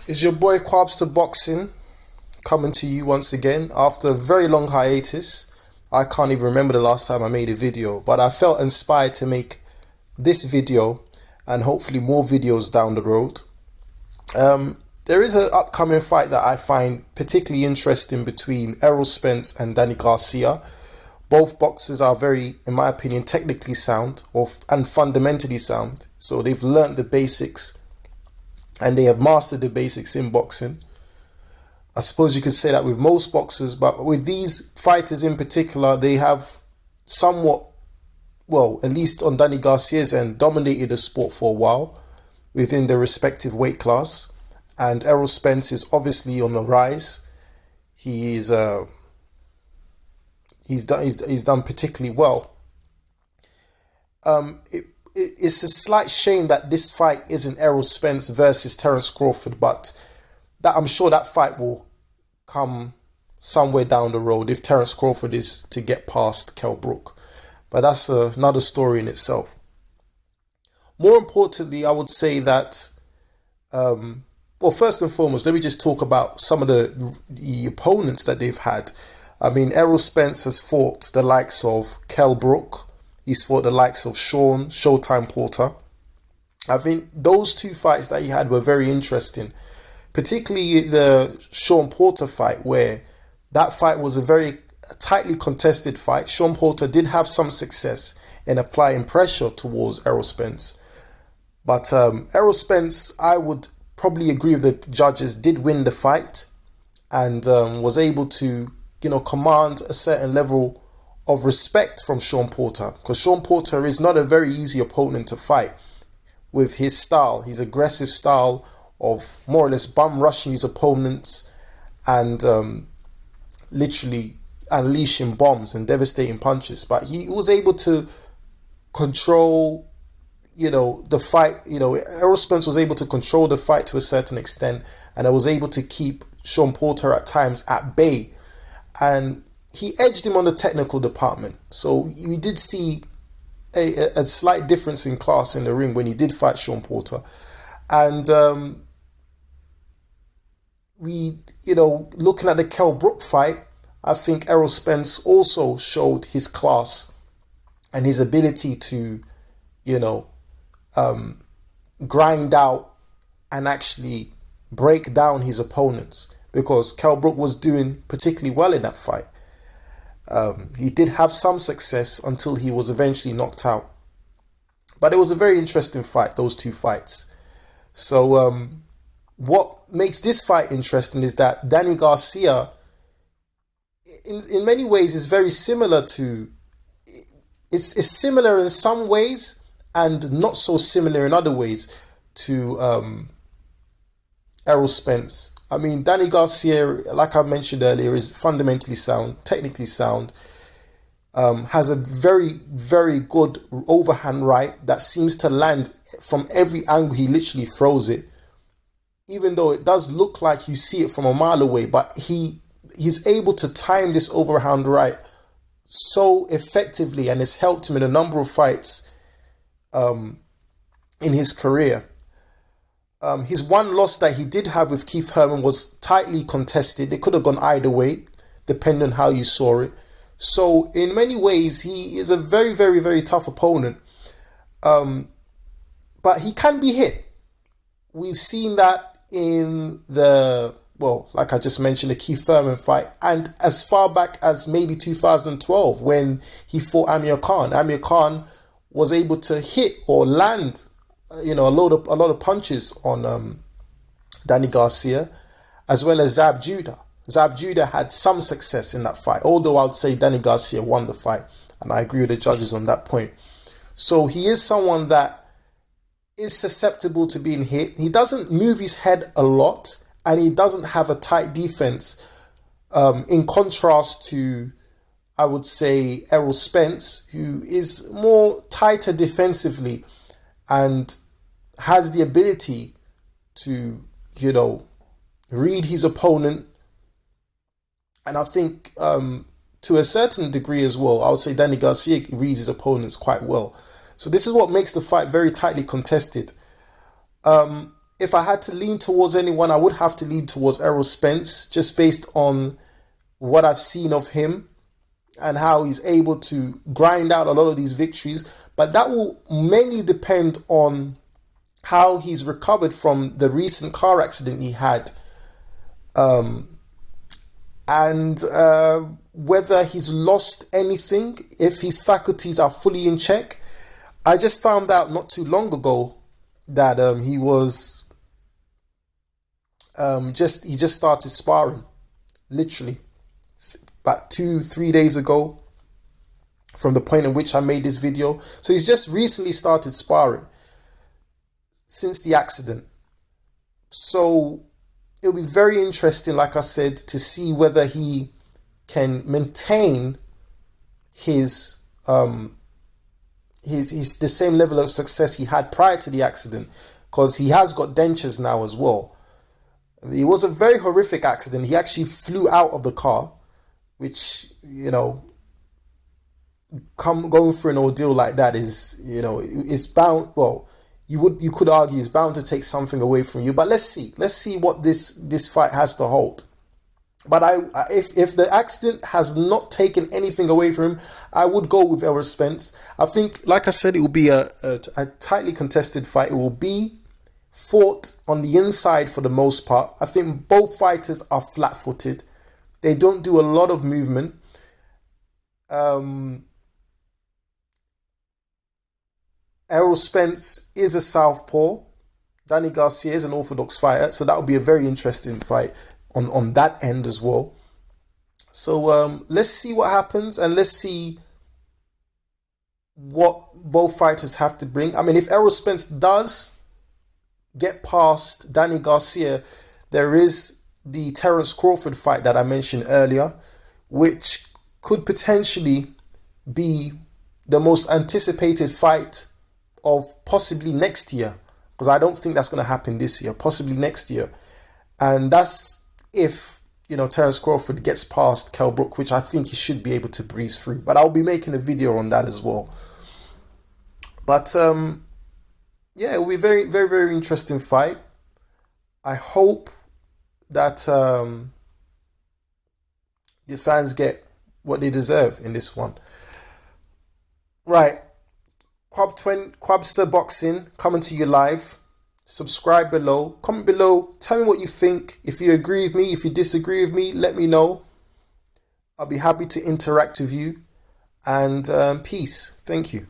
It's your boy Quabs to Boxing coming to you once again after a very long hiatus. I can't even remember the last time I made a video, but I felt inspired to make this video and hopefully more videos down the road. There is an upcoming fight that I find particularly interesting between Errol Spence and Danny Garcia. Both boxers are very, in my opinion, technically sound and fundamentally sound. So they've learnt the basics and they have mastered the basics in boxing. I suppose you could say that with most boxers, but with these fighters in particular, they have somewhat, well, at least on Danny Garcia's end, dominated the sport for a while within their respective weight class. And Errol Spence is obviously on the rise. He's done particularly well. It's a slight shame that this fight isn't Errol Spence versus Terence Crawford, but that I'm sure that fight will come somewhere down the road if Terence Crawford is to get past Kell Brook. But that's another story in itself. More importantly, I would say that, well, first and foremost, let me just talk about some of the opponents that they've had. I mean, Errol Spence has fought the likes of Kell Brook. He's fought the likes of Showtime Porter. I think those two fights that he had were very interesting, particularly the Sean Porter fight, where that fight was a very tightly contested fight. Sean Porter did have some success in applying pressure towards Errol Spence. But Errol Spence, I would probably agree with the judges, did win the fight and was able to, command a certain level of respect from Sean Porter, because Sean Porter is not a very easy opponent to fight with his style, his aggressive style of more or less bum rushing his opponents and literally unleashing bombs and devastating punches. But he was able to control, the fight. Errol Spence was able to control the fight to a certain extent, and I was able to keep Sean Porter at times at bay. And he edged him on the technical department. So we did see a slight difference in class in the ring when he did fight Sean Porter. And looking at the Kell Brook fight, I think Errol Spence also showed his class and his ability to, grind out and actually break down his opponents, because Kell Brook was doing particularly well in that fight. He did have some success until he was eventually knocked out. But it was a very interesting fight, those two fights. So what makes this fight interesting is that Danny Garcia, in many ways, is very similar to... It's similar in some ways and not so similar in other ways to Errol Spence. I mean, Danny Garcia, like I mentioned earlier, is fundamentally sound, technically sound, has a very, very good overhand right that seems to land from every angle. He literally throws it, even though it does look like you see it from a mile away, but he's able to time this overhand right so effectively, and it's helped him in a number of fights in his career. His one loss that he did have with Keith Herman was tightly contested. It could have gone either way, depending on how you saw it. So in many ways, he is a very, very, very tough opponent. But he can be hit. We've seen that in like I just mentioned, the Keith Herman fight, and as far back as maybe 2012 when he fought Amir Khan. Amir Khan was able to hit or land a lot of punches on Danny Garcia, as well as Zab Judah. Zab Judah had some success in that fight, although I would say Danny Garcia won the fight, and I agree with the judges on that point. So he is someone that is susceptible to being hit. He doesn't move his head a lot, and he doesn't have a tight defense, in contrast to, I would say, Errol Spence, who is more tighter defensively and has the ability to, read his opponent. And I think to a certain degree as well, I would say Danny Garcia reads his opponents quite well. So this is what makes the fight very tightly contested. if I had to lean towards anyone, I would have to lean towards Errol Spence, just based on what I've seen of him and how he's able to grind out a lot of these victories. But that will mainly depend on how he's recovered from the recent car accident he had, and whether he's lost anything, if his faculties are fully in check. I just found out not too long ago that he was he just started sparring, literally about 2-3 days ago from the point in which I made this video. So he's just recently started sparring since the accident. So it'll be very interesting, like I said, to see whether he can maintain his the same level of success he had prior to the accident, because he has got dentures now as well. It was a very horrific accident. He actually flew out of the car, which, you know, going through an ordeal like that is, you know, is bound, well, you could argue is bound to take something away from you. But let's see what this fight has to hold. But if the accident has not taken anything away from him, I would go with Errol Spence. I think, like I said, it will be a tightly contested fight. It will be fought on the inside for the most part. I think both fighters are flat-footed. They don't do a lot of movement. Errol Spence is a southpaw. Danny Garcia is an orthodox fighter, so that will be a very interesting fight on that end as well. So let's see what happens, and let's see what both fighters have to bring. I mean, if Errol Spence does get past Danny Garcia, there is the Terence Crawford fight that I mentioned earlier, which could potentially be the most anticipated fight of possibly next year, because I don't think that's going to happen this year, possibly next year. And that's if, you know, Terence Crawford gets past Kell Brook, which I think he should be able to breeze through. But I'll be making a video on that as well. But yeah, it will be a very, very, very interesting fight. I hope that the fans get what they deserve in this one. Right. Quabster Boxing coming to you live. Subscribe below, comment below, tell me what you think. If you agree with me, if you disagree with me, let me know. I'll be happy to interact with you. And peace. Thank you.